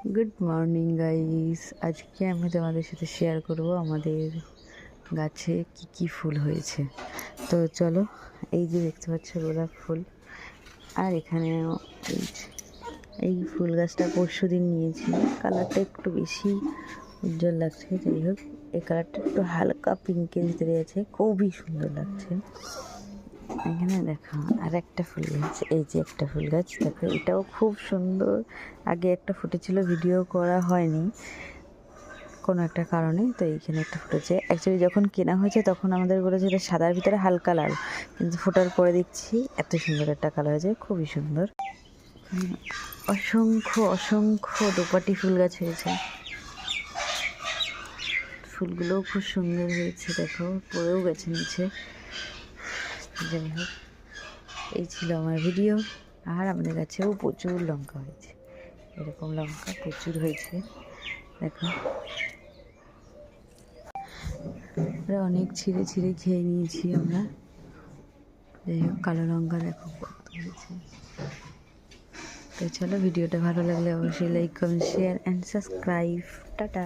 Good morning guys, আজকে আমি তোমাদের সাথে শেয়ার করব আমাদের গাছে কি কি ফুল হয়েছে। তো চলো, এই যে দেখতে পাচ্ছ গোলাপ ফুল, আর এখানে এই ফুল গাছটা পরশু দিন নিয়েছিলাম। কালারটা একটু বেশি উজ্জ্বল লাগছে, যাই হোক এই কালারটা একটু হালকা পিঙ্কের ভিতরে আছে, খুবই সুন্দর লাগছে। এখানে দেখো আর একটা ফুল গাছ, এই যে একটা ফুল গাছ দেখো, এটাও খুব সুন্দর। আগে একটা ফুটেছিল, ভিডিও করা হয়নি কোনো একটা কারণে, তো এইখানে একটা ফুটেছে। অ্যাকচুয়ালি যখন কেনা হয়েছে তখন আমাদের বলেছে এটা সাদার ভিতরে হালকা লাল, কিন্তু ফোটার পরে দেখছি এত সুন্দর একটা কালার হয়েছে, খুবই সুন্দর। অসংখ্য অসংখ্য দোপাটি ফুল গাছ হয়েছে, ফুলগুলোও খুব সুন্দর হয়েছে, দেখো পড়েও গেছে নিচে। যাই হোক, এই ছিল আমার ভিডিও। আর আমাদের গাছেও প্রচুর লঙ্কা হয়েছে, এরকম লঙ্কা প্রচুর হয়েছে দেখো। অনেক ছিঁড়ে ছিঁড়ে খেয়ে নিয়েছি আমরা। যাই হোক, কালো লঙ্কা দেখো কত হয়েছে। তো চলো, ভিডিওটা ভালো লাগলে অবশ্যই like, comment, share and subscribe. Tata.